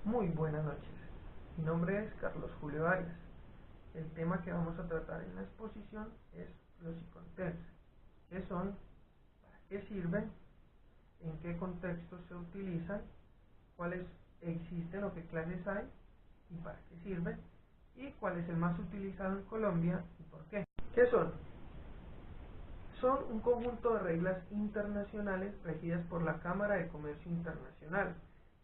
Muy buenas noches, mi nombre es Carlos Julio Arias. El tema que vamos a tratar en la exposición es los e-contents. ¿Qué son? ¿Para qué sirven? ¿En qué contextos se utilizan? ¿Cuáles existen o qué clases hay? ¿Y para qué sirven? ¿Y cuál es el más utilizado en Colombia y por qué? ¿Qué son? Son un conjunto de reglas internacionales regidas por la Cámara de Comercio Internacional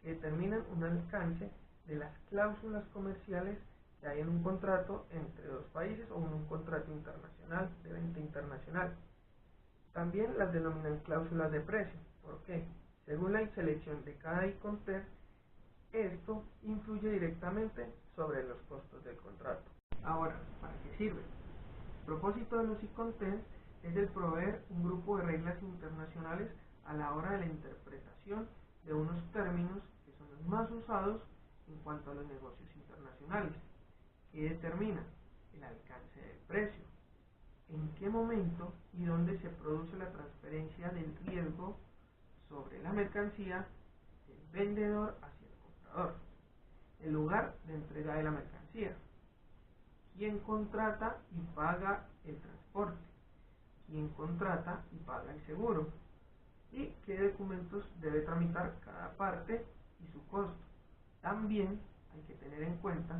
que determinan un alcance de las cláusulas comerciales que hay en un contrato entre dos países o en un contrato internacional de venta internacional. También las denominan cláusulas de precio. ¿Por qué? Según la selección de cada e-content, esto influye directamente sobre los costos del contrato. Ahora, ¿para qué sirve? El propósito de los e-contents es el proveer un grupo de reglas internacionales a la hora de la interpretación de unos términos que son los más usados en cuanto a los negocios internacionales, que determinan el alcance del precio, en qué momento y dónde se produce la transferencia del riesgo sobre la mercancía del vendedor hacia el comprador, el lugar de entrega de la mercancía, quién contrata y paga el transporte, quién contrata y paga el seguro, y qué documentos debe tramitar cada parte y su costo. También hay que tener en cuenta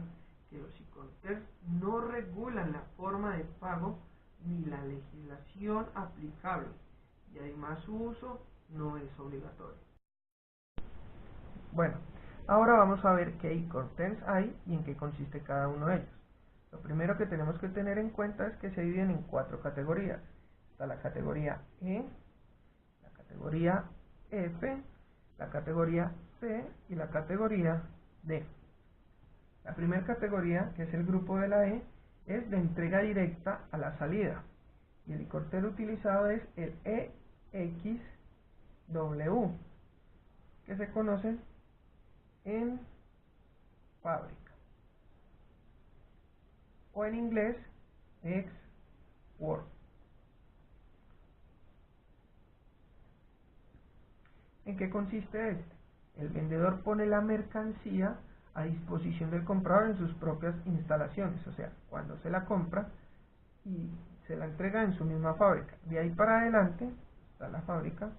que los e-contents no regulan la forma de pago ni la legislación aplicable, y además su uso no es obligatorio. Bueno, ahora vamos a ver qué e-contents hay y en qué consiste cada uno de ellos. Lo primero que tenemos que tener en cuenta es que se dividen en 4 categorías. Está la categoría E, la categoría F, la categoría C y la categoría D. La primera categoría, que es el grupo de la E, es de entrega directa a la salida, y el e-content utilizado es el EXW, que se conoce en fábrica, o en inglés ex-work. ¿En qué consiste este? El vendedor pone la mercancía a disposición del comprador en sus propias instalaciones, o sea, cuando se la compra y se la entrega en su misma fábrica. De ahí para adelante está la fábrica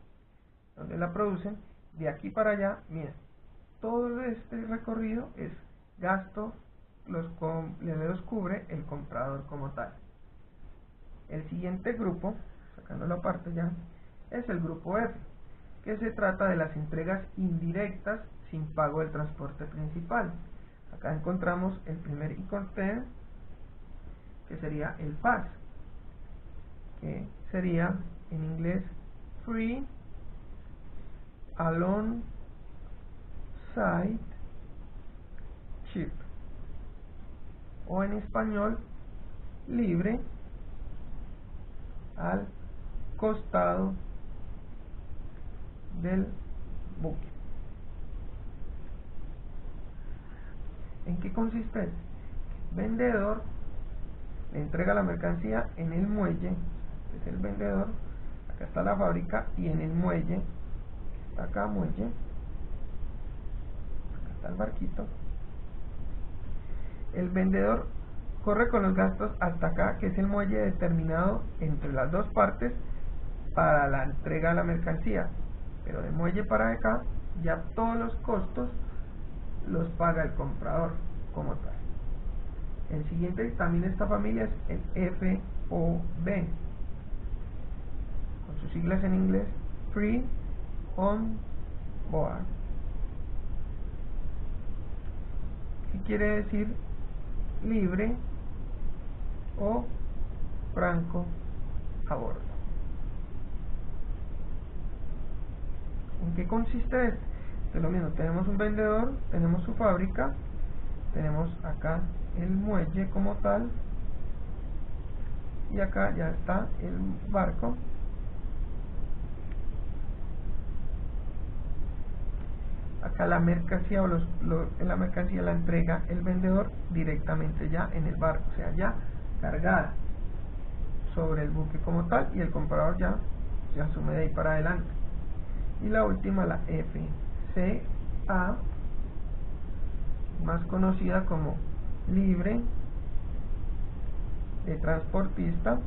donde la producen. De aquí para allá, miren, todo este recorrido es gasto, los cubre el comprador como tal. El siguiente grupo, sacando la parte ya, es el grupo F, que se trata de las entregas indirectas sin pago del transporte principal. Acá encontramos el primer e-content, que sería el FAS, que sería en inglés Free Alongside Ship, o en español libre al costado del buque. ¿En qué consiste? El vendedor le entrega la mercancía en el muelle, que es el vendedor, acá está la fábrica, y en el muelle, que está acá muelle, acá está el barquito, el vendedor corre con los gastos hasta acá, que es el muelle determinado entre las dos partes para la entrega de la mercancía, pero de muelle para acá ya todos los costos los paga el comprador como tal. El siguiente también de esta familia es el FOB, con sus siglas en inglés, Free On Board. ¿Qué quiere decir? Libre o franco a bordo. ¿En qué consiste esto? Es lo mismo, tenemos un vendedor, tenemos su fábrica, tenemos acá el muelle como tal, y acá ya está el barco. Acá la mercancía la mercancía la entrega el vendedor directamente ya en el barco, o sea, ya cargada sobre el buque como tal, y el comprador ya se asume de ahí para adelante. Y la última, la FCA, más conocida como libre de transportista.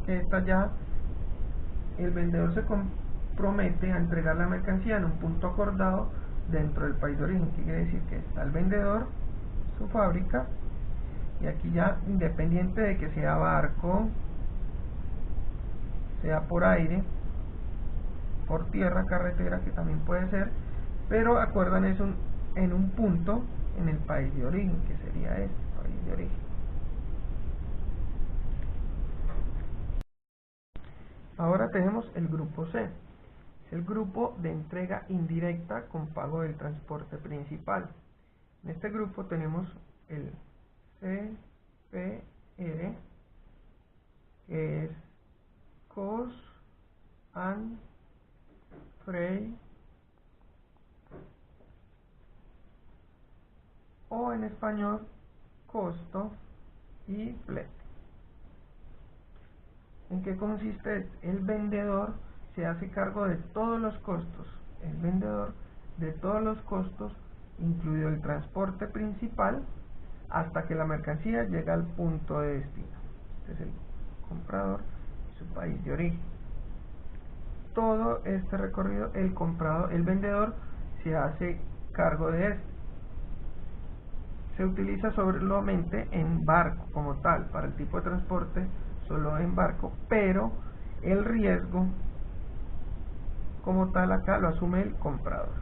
Esta ya el vendedor se compromete a entregar la mercancía en un punto acordado dentro del país de origen, que quiere decir que está el vendedor, su fábrica, y aquí ya, independiente de que sea barco, sea por aire, por tierra, carretera, que también puede ser, pero acuerdan eso en un punto en el país de origen, que sería este país de origen. Ahora tenemos el grupo C, es el grupo de entrega indirecta con pago del transporte principal. En este grupo tenemos el CPR, que es Cost and Freight, o en español costo y flete. ¿En qué consiste? El vendedor se hace cargo de todos los costos, el vendedor de todos los costos, incluido el transporte principal, hasta que la mercancía llega al punto de destino. Este es el comprador y su país de origen. Todo este recorrido, el vendedor se hace cargo de esto. Se utiliza solamente en barco como tal, para el tipo de transporte solo en barco, pero el riesgo como tal acá lo asume el comprador.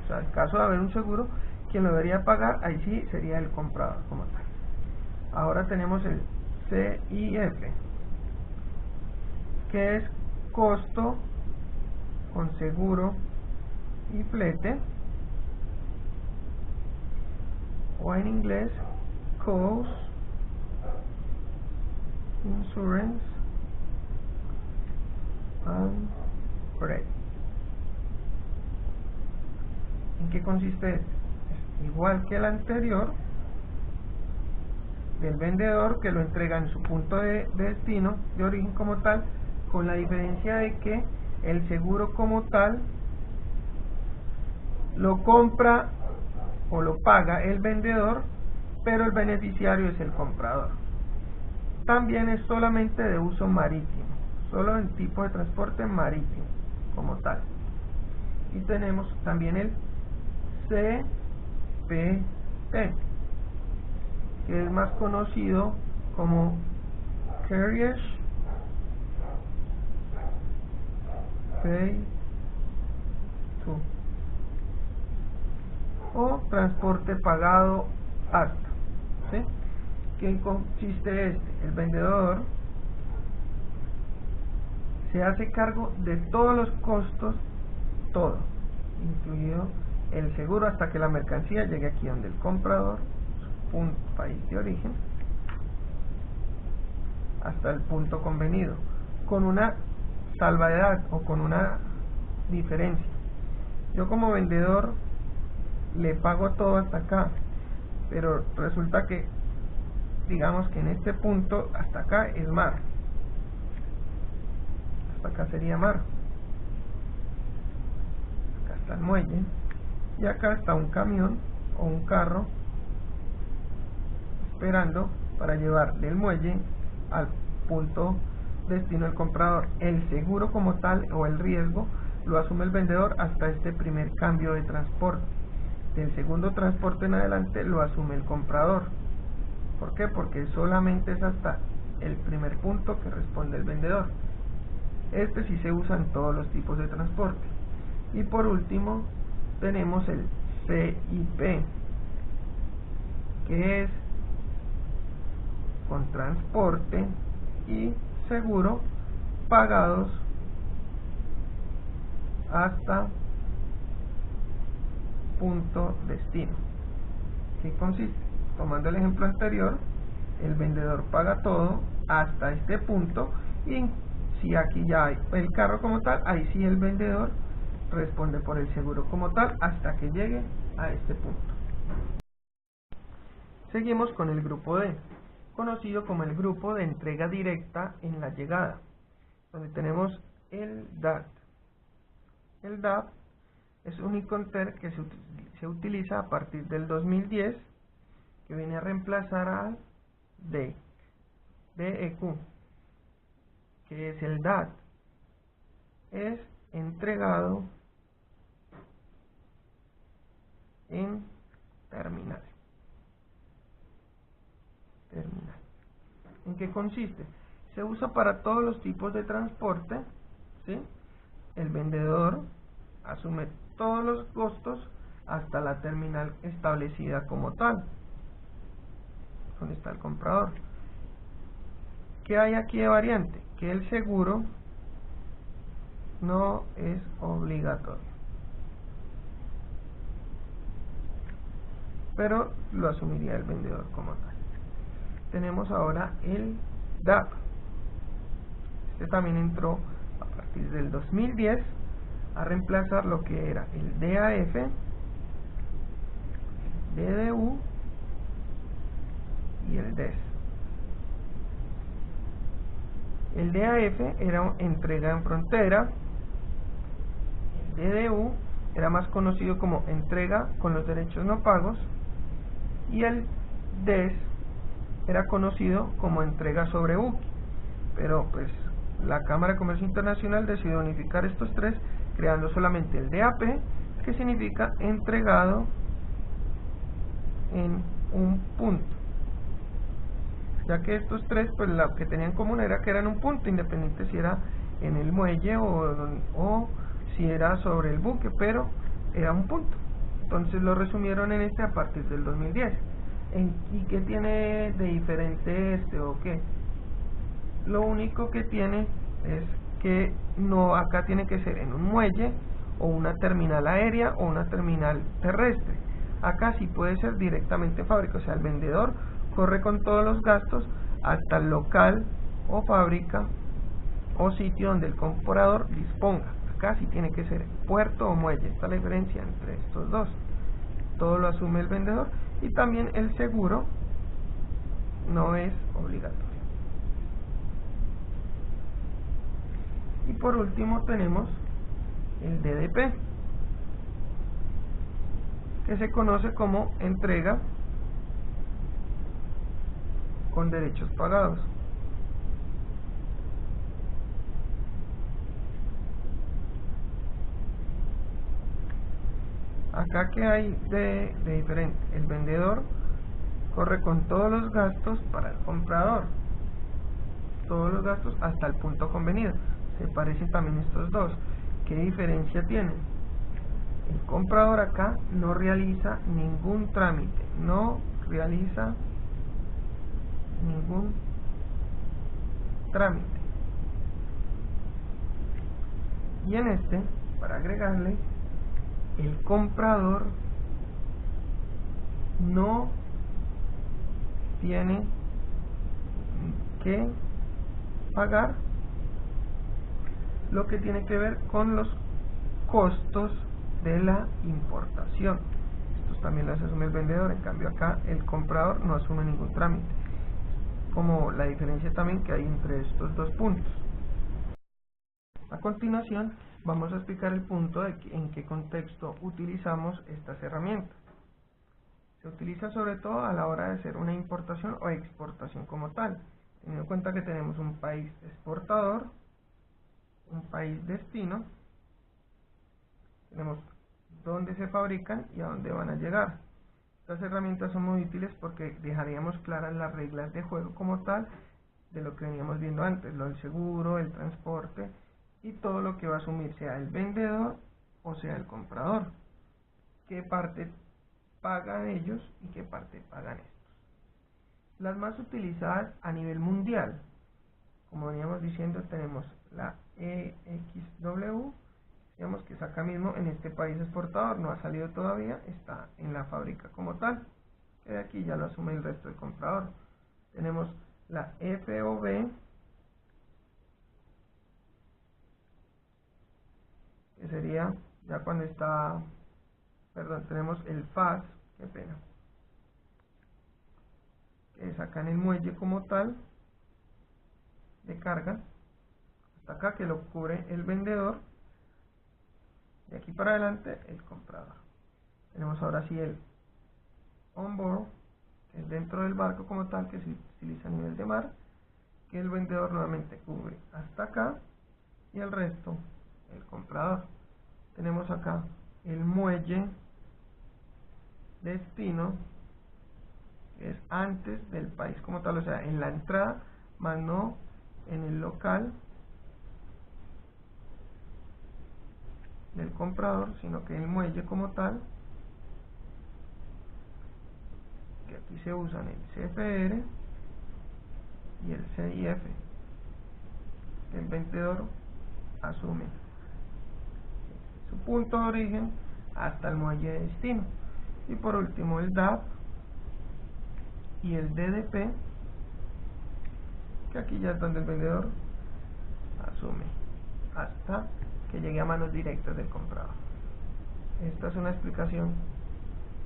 O sea, en caso de haber un seguro, quien lo debería pagar, ahí sí sería el comprador como tal. Ahora tenemos el CIF, que es costo con seguro y flete, o en inglés Cost, Insurance and Freight. ¿En qué consiste esto? Igual que el anterior, del vendedor que lo entrega en su punto de destino, de origen como tal, con la diferencia de que el seguro como tal lo compra o lo paga el vendedor, pero el beneficiario es el comprador. También es solamente de uso marítimo, solo en tipo de transporte marítimo como tal. Y tenemos también el CPT, que es más conocido como Carriage Pay to, o transporte pagado hasta, ¿sí? ¿Qué consiste este? El vendedor se hace cargo de todos los costos, todo, incluido el seguro, hasta que la mercancía llegue aquí donde el comprador, su país de origen, hasta el punto convenido, con una salvedad o con una diferencia. Yo como vendedor le pago todo hasta acá, pero resulta que, digamos que en este punto hasta acá es mar, hasta acá sería mar, acá está el muelle, y acá está un camión o un carro esperando para llevar del muelle al punto destino del comprador. El seguro como tal, o el riesgo, lo asume el vendedor hasta este primer cambio de transporte. Del segundo transporte en adelante lo asume el comprador. ¿Por qué? Porque solamente es hasta el primer punto que responde el vendedor. Este sí se usa en todos los tipos de transporte. Y por último tenemos el CIP, que es con transporte y seguro pagados hasta punto destino. ¿Qué consiste? Tomando el ejemplo anterior, el vendedor paga todo hasta este punto, y si aquí ya hay el carro como tal, ahí sí el vendedor responde por el seguro como tal hasta que llegue a este punto. Seguimos con el grupo D, conocido como el grupo de entrega directa en la llegada, donde tenemos el DAT, El DAP es un Iconter que se utiliza a partir del 2010, que viene a reemplazar al DEQ, que es el DAT. Es entregado en terminal. ¿En qué consiste? Se usa para todos los tipos de transporte, ¿sí? El vendedor asume todos los costos hasta la terminal establecida como tal, donde está el comprador. ¿Qué hay aquí de variante? Que el seguro no es obligatorio, pero lo asumiría el vendedor como tal. Tenemos ahora el DAP. Este también entró a partir del 2010 a reemplazar lo que era el DAF, el DDU y el DES. El DAF era entrega en frontera, el DDU era más conocido como entrega con los derechos no pagos, y el DES era conocido como entrega sobre buque, pero pues la Cámara de Comercio Internacional decidió unificar estos tres, creando solamente el DAP, que significa entregado en un punto, ya que estos tres, pues lo que tenían en común era que eran un punto, independiente si era en el muelle o si era sobre el buque, pero era un punto. Entonces lo resumieron en este a partir del 2010. ¿Y qué tiene de diferente este o qué? Lo único que tiene es que no, acá tiene que ser en un muelle o una terminal aérea o una terminal terrestre. Acá sí puede ser directamente fábrica, o sea, el vendedor corre con todos los gastos hasta el local o fábrica o sitio donde el comprador disponga. Acá sí tiene que ser puerto o muelle. Esta es la diferencia entre estos dos. Todo lo asume el vendedor, y también el seguro no es obligatorio. Y por último tenemos el DDP, que se conoce como entrega con derechos pagados. Acá que hay de diferente, el vendedor corre con todos los gastos para el comprador, todos los gastos hasta el punto convenido. Se parecen también estos dos. ¿Qué diferencia tienen? El comprador acá no realiza ningún trámite, y en este, para agregarle, el comprador no tiene que pagar lo que tiene que ver con los costos de la importación. Estos también los asume el vendedor, en cambio acá el comprador no asume ningún trámite, como la diferencia también que hay entre estos dos puntos. A continuación vamos a explicar el punto de en qué contexto utilizamos estas herramientas. Se utiliza sobre todo a la hora de hacer una importación o exportación como tal, teniendo en cuenta que tenemos un país exportador, un país destino, tenemos dónde se fabrican y a dónde van a llegar. Estas herramientas son muy útiles porque dejaríamos claras las reglas de juego como tal de lo que veníamos viendo antes, lo del seguro, el transporte y todo lo que va a asumir, sea el vendedor o sea el comprador. ¿Qué parte pagan ellos y qué parte pagan estos? Las más utilizadas a nivel mundial, como veníamos diciendo, tenemos la EXW, digamos que es acá mismo en este país exportador, no ha salido todavía, está en la fábrica como tal, que de aquí ya lo asume el resto del comprador. Tenemos la FOB, que sería ya cuando está, perdón, tenemos el FAS, qué pena, que es acá en el muelle como tal, de carga, hasta acá que lo cubre el vendedor, De aquí para adelante, el comprador. Tenemos ahora sí el on-board, que es dentro del barco como tal, que se utiliza a nivel de mar, que el vendedor nuevamente cubre hasta acá, y el resto, el comprador. Tenemos acá el muelle destino, que es antes del país como tal, o sea, en la entrada, más no en el local del comprador, sino que el muelle como tal, que aquí se usan el CFR y el CIF, que el vendedor asume su punto de origen hasta el muelle de destino. Y por último el DAP y el DDP, que aquí ya es donde el vendedor asume hasta que llegue a manos directas del comprador. Esta es una explicación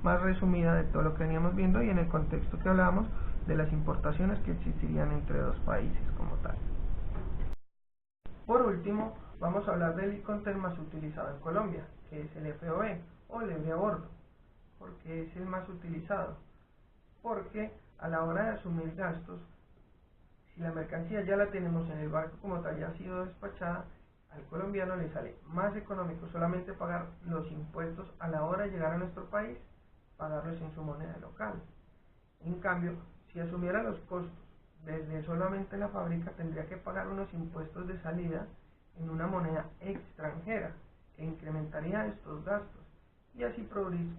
más resumida de todo lo que veníamos viendo y en el contexto que hablábamos de las importaciones que existirían entre dos países como tal. Por último, vamos a hablar del e-container más utilizado en Colombia, que es el FOB o libre a bordo. ¿Por qué es el más utilizado? Porque a la hora de asumir gastos, si la mercancía ya la tenemos en el barco como tal, ya ha sido despachada, al colombiano le sale más económico solamente pagar los impuestos a la hora de llegar a nuestro país, pagarlos en su moneda local. En cambio, si asumiera los costos desde solamente la fábrica, tendría que pagar unos impuestos de salida en una moneda extranjera, que incrementaría estos gastos y así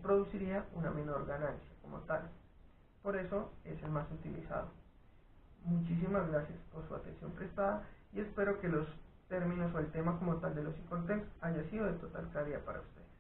produciría una menor ganancia como tal. Por eso es el más utilizado. Muchísimas gracias por su atención prestada y espero que los términos o el tema como tal de los e-containers haya sido de total claridad para ustedes.